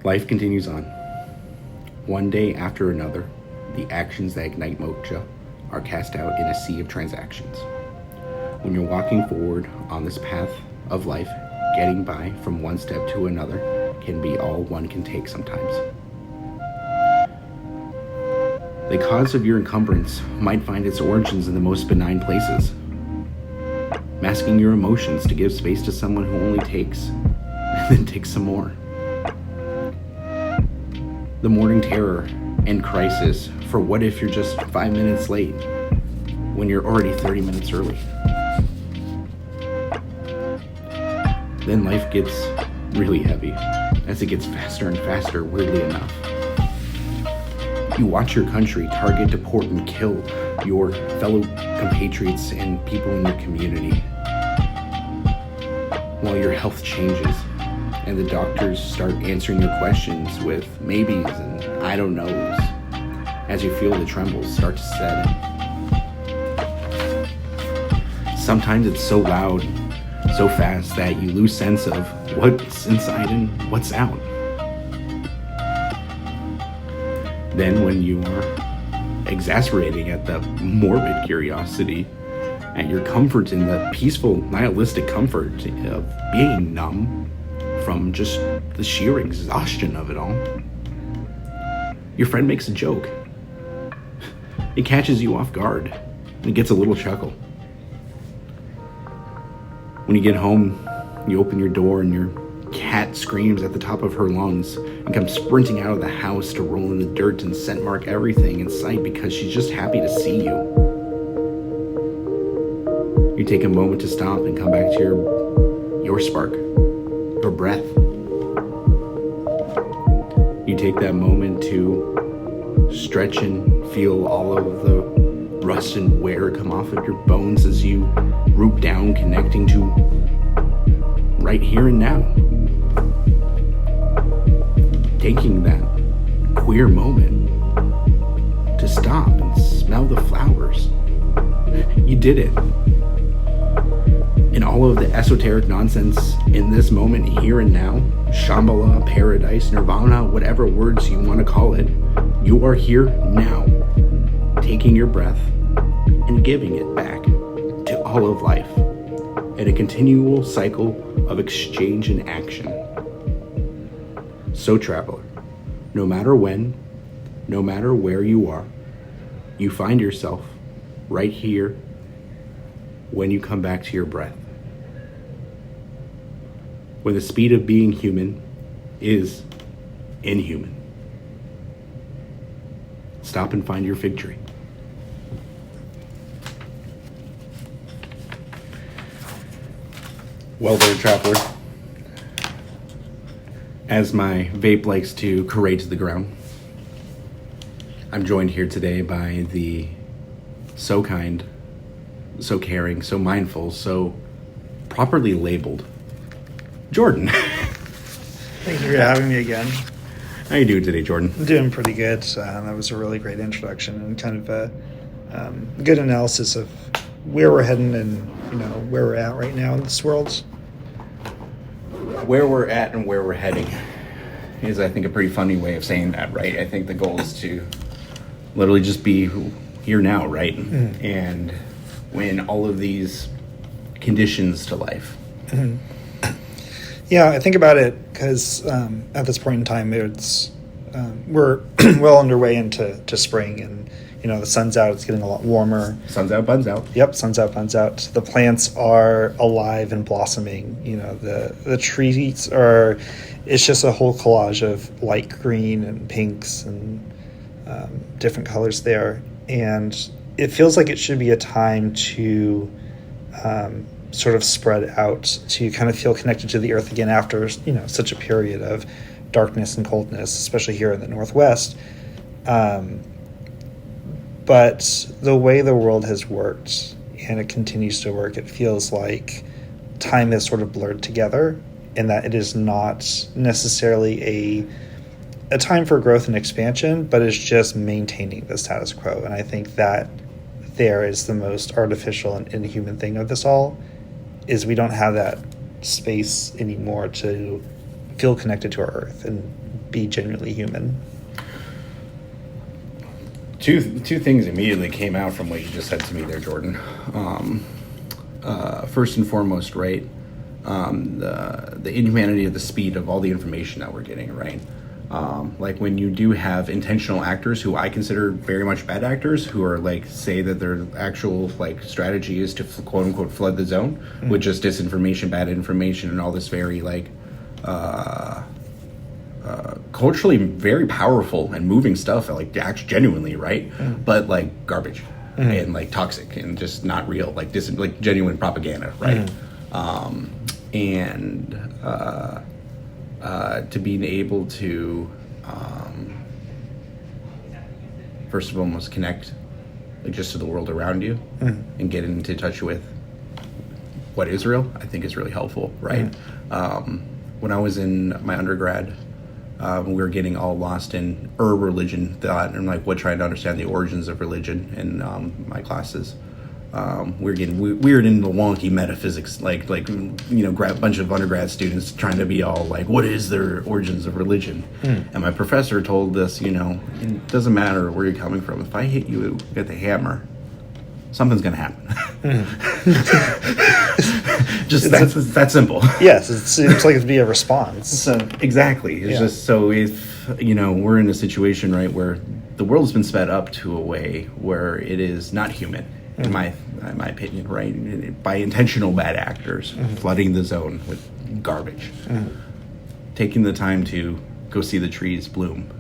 Life continues on. One day after another, the actions that ignite moksha are cast out in a sea of transactions. When you're walking forward on this path of life, getting by from one step to another can be all one can take sometimes. The cause of your encumbrance might find its origins in the most benign places. Masking your emotions to give space to someone who only takes, and then takes some more. The morning terror and crisis for what if you're just 5 minutes late when you're already 30 minutes early. Then life gets really heavy as it gets faster and faster, weirdly enough. You watch your country target, deport, and kill your fellow compatriots and people in your community, while your health changes and the doctors start answering your questions with maybes and I don't knows as you feel the trembles start to set in. Sometimes it's so loud, so fast that you lose sense of what's inside and what's out. Then when you are exasperating at the morbid curiosity, at your comfort in the peaceful, nihilistic comfort of being numb from just the sheer exhaustion of it all, your friend makes a joke. It catches you off guard and gets a little chuckle. When you get home, you open your door and your cat screams at the top of her lungs and comes sprinting out of the house to roll in the dirt and scent mark everything in sight because she's just happy to see you. You take a moment to stop and come back to your spark, your breath. You take that moment to stretch and feel all of the rust and wear come off of your bones as you root down, connecting to right here and now. Taking that queer moment to stop and smell the flowers. You did it. And all of the esoteric nonsense in this moment, here and now, Shambhala, paradise, nirvana, whatever words you want to call it, you are here now, taking your breath and giving it back to all of life in a continual cycle of exchange and action. So, traveler, no matter when, no matter where you are, you find yourself right here when you come back to your breath. When the speed of being human is inhuman. Stop and find your fig tree. Well there, traveler. As my vape likes to carray to the ground, I'm joined here today by the so kind, so caring, so mindful, so properly labeled Jordan. Thank you for having me again. How you doing today, Jordan? I'm doing pretty good. That was a really great introduction and kind of a good analysis of where we're heading and where we're at right now in this world. Where we're at and where we're heading is, I think, a pretty funny way of saying that, right? I think the goal is to literally just be here now, right? Mm-hmm. And when all of these conditions to life. Mm-hmm. Yeah, I think about it because at this point in time, it's we're well underway into spring, and the sun's out. It's getting a lot warmer. Sun's out, buns out. Yep, sun's out, buns out. The plants are alive and blossoming. The trees are. It's just a whole collage of light green and pinks and different colors there, and it feels like it should be a time to sort of spread out, to kind of feel connected to the earth again after such a period of darkness and coldness, especially here in the Northwest. But the way the world has worked, and it continues to work, it feels like time is sort of blurred together, and that it is not necessarily a time for growth and expansion, but it's just maintaining the status quo. And I think that there is the most artificial and inhuman thing of this all, is we don't have that space anymore to feel connected to our earth and be genuinely human. Two things immediately came out from what you just said to me there, Jordan. First and foremost, right, the inhumanity of the speed of all the information that we're getting, right? Like when you do have intentional actors who I consider very much bad actors, who are like, say that their actual like strategy is to quote unquote flood the zone with just disinformation, bad information, and all this very like culturally very powerful and moving stuff, like actually genuinely, right? But like garbage and like toxic and just not real, like like genuine propaganda, right? To being able to first of all almost connect like just to the world around you and get into touch with what is real, I think is really helpful, right? When I was in my undergrad, we were getting all lost in religion thought and like trying to understand the origins of religion in my classes. We were getting weird into wonky metaphysics, like bunch of undergrad students trying to be all like, what is their origins of religion? And my professor told us, it doesn't matter where you're coming from. If I hit you with a hammer, something's going to happen. Just that's that simple. Yes, it seems like it'd be a response. So exactly, it's just so if we're in a situation right where the world has been sped up to a way where it is not human, in my opinion, right, by intentional bad actors flooding the zone with garbage, taking the time to go see the trees bloom,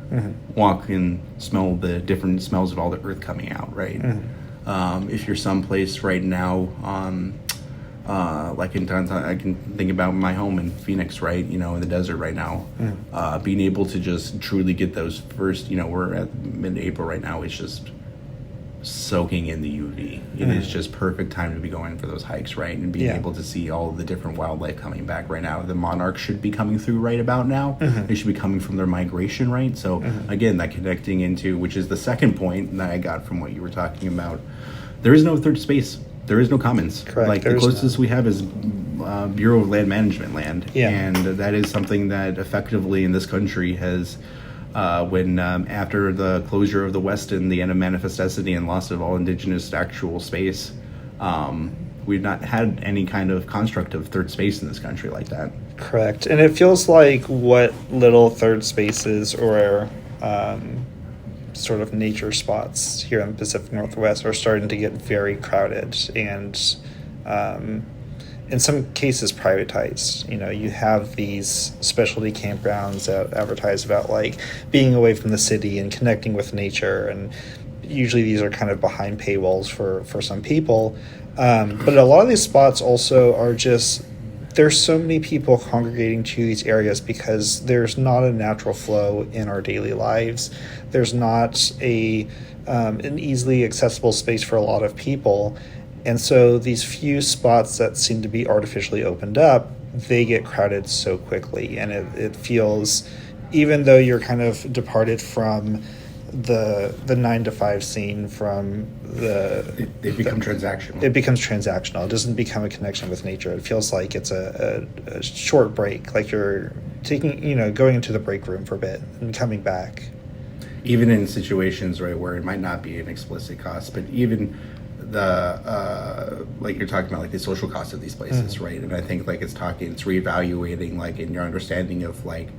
walk and smell the different smells of all the earth coming out, right? If you're someplace right now, like in downtown, I can think about my home in Phoenix, right? In the desert right now, being able to just truly get those first, we're at mid-April right now. It's just soaking in the UV. It is just perfect time to be going for those hikes, right? And being able to see all the different wildlife coming back right now. The monarchs should be coming through right about now. They should be coming from their migration, right? So again, that connecting into, which is the second point that I got from what you were talking about. There is no third space. There is no commons. Correct. Like the closest we have is Bureau of Land Management land. And that is something that effectively in this country has when after the closure of the West and the end of manifest necessity and loss of all indigenous actual space, we've not had any kind of construct of third space in this country like that. Correct. And it feels like what little third spaces or sort of nature spots here in the Pacific Northwest are starting to get very crowded and in some cases privatized. You have these specialty campgrounds that advertise about like being away from the city and connecting with nature, and usually these are kind of behind paywalls for some people, but a lot of these spots also are just, there's so many people congregating to these areas because there's not a natural flow in our daily lives. There's not an easily accessible space for a lot of people. And so these few spots that seem to be artificially opened up, they get crowded so quickly. And it feels, even though you're kind of departed from the 9 to 5 scene, from they become transactional. It becomes transactional. It doesn't become a connection with nature. It feels like it's a short break, like you're taking, going into the break room for a bit and coming back. Even in situations, right, where it might not be an explicit cost, but even the like you're talking about, like the social cost of these places, right? And I think like it's reevaluating, like in your understanding of like,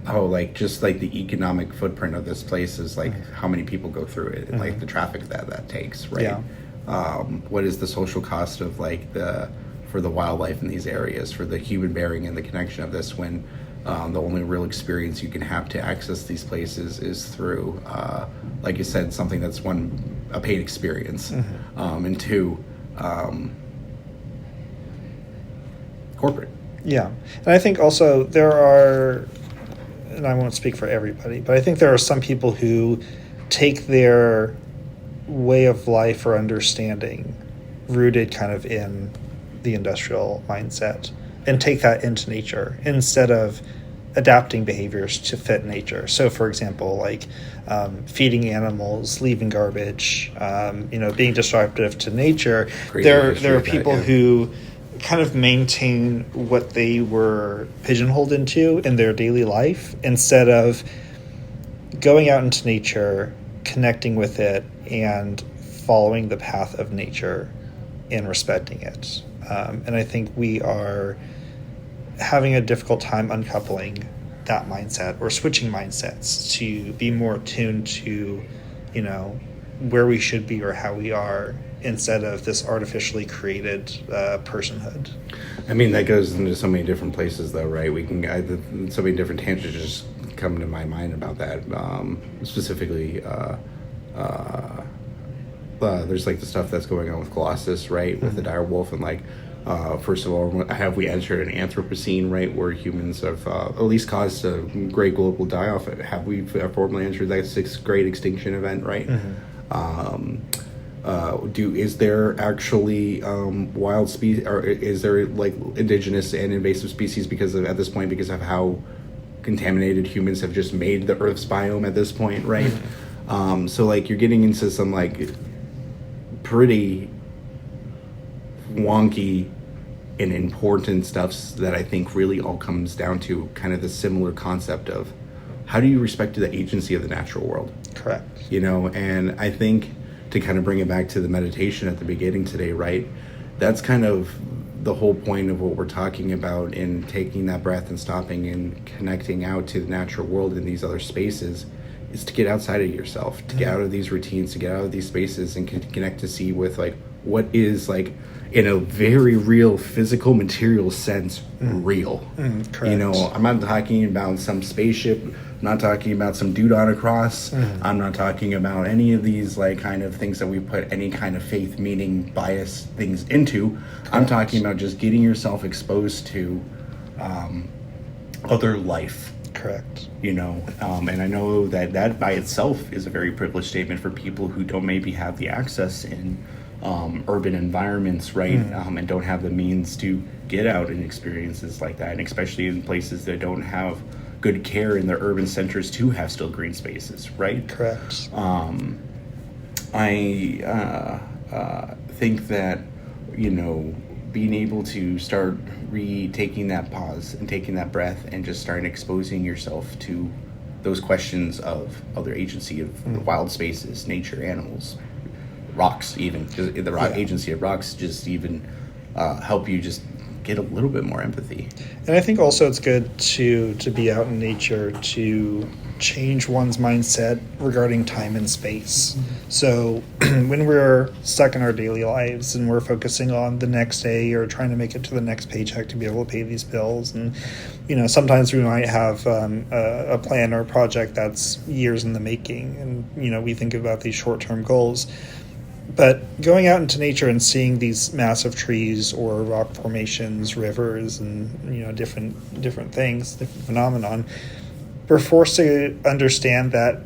like just like the economic footprint of this place is like how many people go through it and like the traffic that takes, right? What is the social cost of like for the wildlife in these areas, for the human bearing and the connection of this, when the only real experience you can have to access these places is through, like you said, something that's a paid experience, and two, corporate. Yeah. And I think also there are, and I won't speak for everybody, but I think there are some people who take their way of life or understanding rooted kind of in the industrial mindset and take that into nature instead of adapting behaviors to fit nature. So for example, like feeding animals, leaving garbage, being disruptive to nature. There are people who kind of maintain what they were pigeonholed into in their daily life instead of going out into nature, connecting with it, and following the path of nature and respecting it. And I think we are having a difficult time uncoupling that mindset or switching mindsets to be more attuned to, where we should be or how we are instead of this artificially created personhood. I mean, that goes into so many different places, though, right? We can so many different tangents just come to my mind about that. Specifically, there's like the stuff that's going on with Colossus, right, with the dire wolf, and like, first of all, have we entered an Anthropocene, right, where humans have at least caused a great global die-off? Have we formally entered that sixth great extinction event, right? Is there actually wild species, or is there like indigenous and invasive species at this point because of how contaminated humans have just made the Earth's biome at this point, right? So like you're getting into some like pretty wonky and important stuff that I think really all comes down to kind of the similar concept of how do you respect the agency of the natural world? Correct. And I think to kind of bring it back to the meditation at the beginning today, right? That's kind of the whole point of what we're talking about in taking that breath and stopping and connecting out to the natural world in these other spaces is to get outside of yourself, to get out of these routines, to get out of these spaces and connect to see with like what is like in a very real physical material sense real. Correct. I'm not talking about some spaceship, I'm not talking about some dude on a cross. I'm not talking about any of these like kind of things that we put any kind of faith, meaning, bias things into. Correct. I'm talking about just getting yourself exposed to other life. Correct. And I know that by itself is a very privileged statement for people who don't maybe have the access in urban environments, right? And don't have the means to get out and experiences like that, and especially in places that don't have good care in their urban centers to have still green spaces, right? Correct. I think that, being able to start taking that pause and taking that breath and just starting exposing yourself to those questions of other agency of the wild spaces, nature, animals, rocks, even the agency of rocks, just even help you just get a little bit more empathy. And I think also it's good to be out in nature to change one's mindset regarding time and space. So when we're stuck in our daily lives and we're focusing on the next day or trying to make it to the next paycheck to be able to pay these bills, and sometimes we might have a plan or a project that's years in the making, and we think about these short-term goals. But going out into nature and seeing these massive trees or rock formations, rivers, and different things, different phenomenon, we're forced to understand that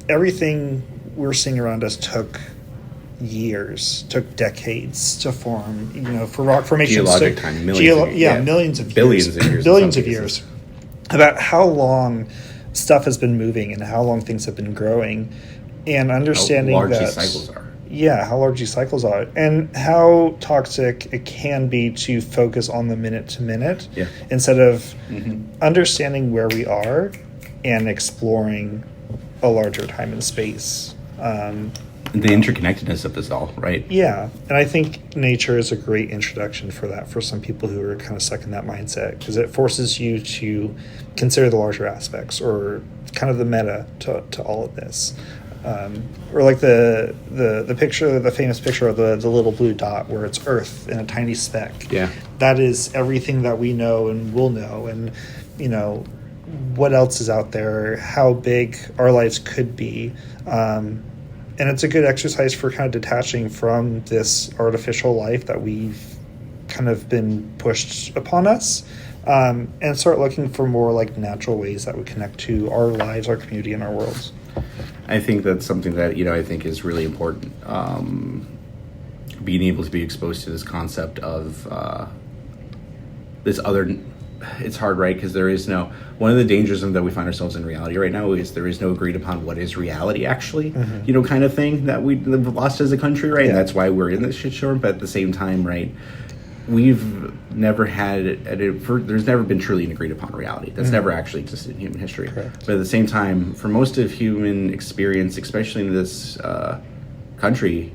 everything we're seeing around us took years, took decades to form. For rock formations, geologic time, millions of years, billions of years. About how long stuff has been moving and how long things have been growing, and understanding how large that these cycles are. Yeah, how large these cycles are, and how toxic it can be to focus on the minute to minute instead of understanding where we are and exploring a larger time and space. The interconnectedness of this all, right? Yeah, and I think nature is a great introduction for that, for some people who are kind of stuck in that mindset, because it forces you to consider the larger aspects or kind of the meta to all of this. Or like the picture, the famous picture of the little blue dot where it's Earth in a tiny speck. Yeah, that is everything that we know and will know, and what else is out there, how big our lives could be, and it's a good exercise for kind of detaching from this artificial life that we've kind of been pushed upon us, and start looking for more like natural ways that we connect to our lives, our community, and our worlds. I think that's something that I think is really important. Being able to be exposed to this concept of this other. It's hard, right? Because there is no. One of the dangers that we find ourselves in reality right now is there is no agreed upon what is reality, actually. Kind of thing that we've lost as a country, right? Yeah. And that's why we're in this shit show. But at the same time, right? we've never had there's never been truly an agreed upon reality. That's never actually existed in human history. Correct. But at the same time, for most of human experience, especially in this country,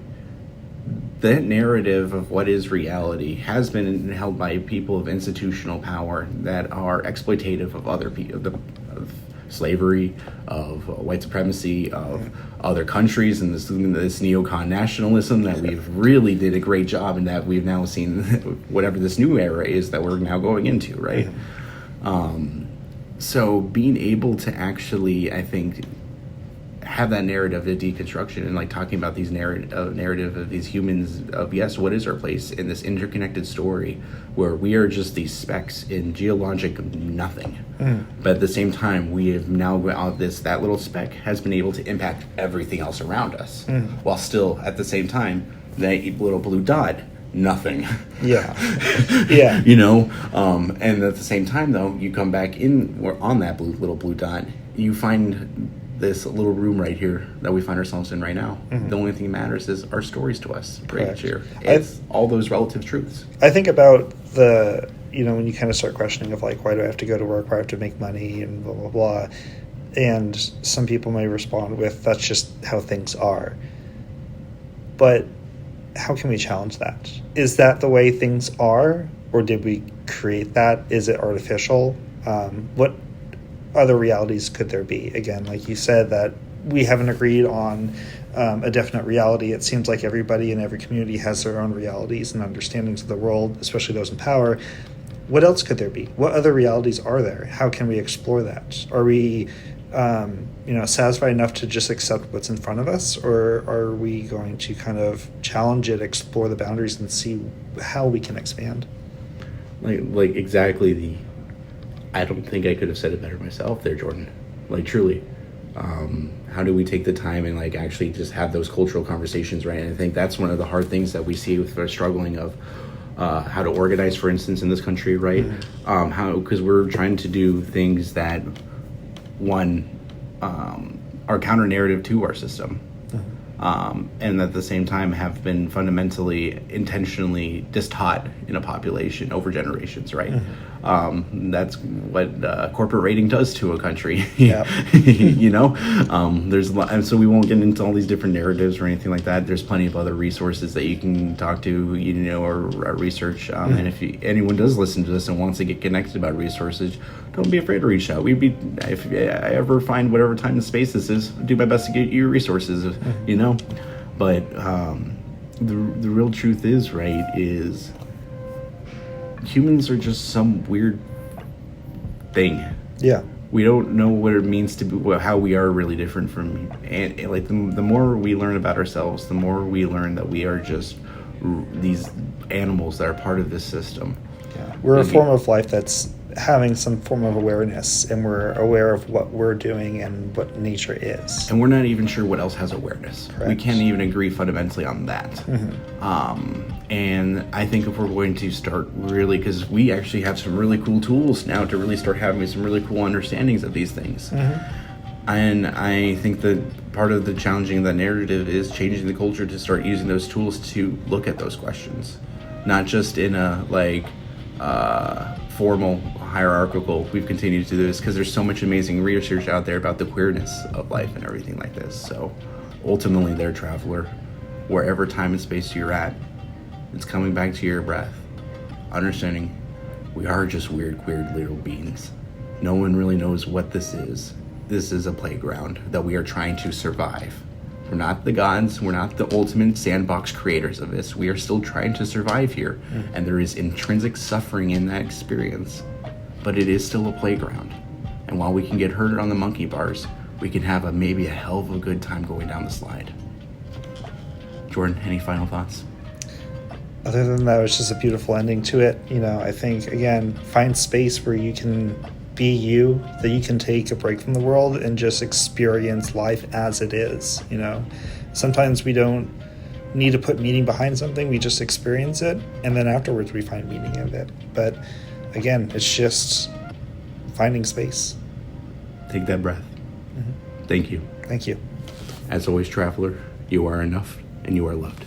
that narrative of what is reality has been held by people of institutional power that are exploitative of other people, of slavery, of white supremacy, of other countries, and this neocon nationalism that we've really did a great job, and that we've now seen whatever this new era is that we're now going into, right? So being able to actually, I think, have that narrative of deconstruction and like talking about these narrative of these humans of, yes, what is our place in this interconnected story where we are just these specks in geologic nothing, but at the same time we have now that little speck has been able to impact everything else around us, while still at the same time that little blue dot, nothing. Yeah. And at the same time though, you come back in on that little blue dot, you find this little room right here that we find ourselves in right now. The only thing that matters is our stories to us right here. It's all those relative truths. I think about when you kind of start questioning of like, why do I have to go to work, why do I have to make money, and blah, blah, blah. And some people may respond with, that's just how things are. But how can we challenge that? Is that the way things are? Or did we create that? Is it artificial? What other realities could there be? Again, like you said, that we haven't agreed on a definite reality. It seems like everybody in every community has their own realities and understandings of the world, especially those in power. What else could there be? What other realities are there? How can we explore that? Are we satisfied enough to just accept what's in front of us, or are we going to kind of challenge it, explore the boundaries, and see how we can expand? Like exactly I don't think I could have said it better myself there, Jordan. Like, truly. How do we take the time and, like, actually just have those cultural conversations, right? And I think that's one of the hard things that we see with our struggling of how to organize, for instance, in this country, right? Because we're trying to do things that, are counter-narrative to our system. And at the same time have been fundamentally, intentionally distaught in a population over generations, right? That's what corporate rating does to a country. There's a lot, and so we won't get into all these different narratives or anything like that. There's plenty of other resources that you can talk to, or research. And if anyone does listen to this and wants to get connected about resources, don't be afraid to reach out. If I ever find whatever time and space this is, do my best to get you resources, But the real truth is, right, is humans are just some weird thing. Yeah. We don't know what it means to be, how we are really different from, and like the more we learn about ourselves, the more we learn that we are just these animals that are part of this system. Yeah. We're a form of life that's having some form of awareness, and we're aware of what we're doing and what nature is. And we're not even sure what else has awareness. Correct. We can't even agree fundamentally on that. And I think if we're going to start really, because we actually have some really cool tools now to really start having some really cool understandings of these things. And I think that part of the challenging of that narrative is changing the culture to start using those tools to look at those questions. Not just in a formal, hierarchical, we've continued to do this, because there's so much amazing research out there about the queerness of life and everything like this. So ultimately there, traveler, wherever time and space you're at, it's coming back to your breath, understanding we are just weird, queer little beings. No one really knows what this is. This is a playground that we are trying to survive. We're not the gods. We're not the ultimate sandbox creators of this. We are still trying to survive here. And there is intrinsic suffering in that experience. But it is still a playground. And while we can get hurt on the monkey bars, we can have maybe a hell of a good time going down the slide. Jordan, any final thoughts? Other than that, it's just a beautiful ending to it. I think, again, find space where you can be you, that you can take a break from the world and just experience life as it is. Sometimes we don't need to put meaning behind something. We just experience it, and then afterwards we find meaning in it. But again, it's just finding space. Take that breath. Thank you. Thank you. As always, traveler, you are enough and you are loved.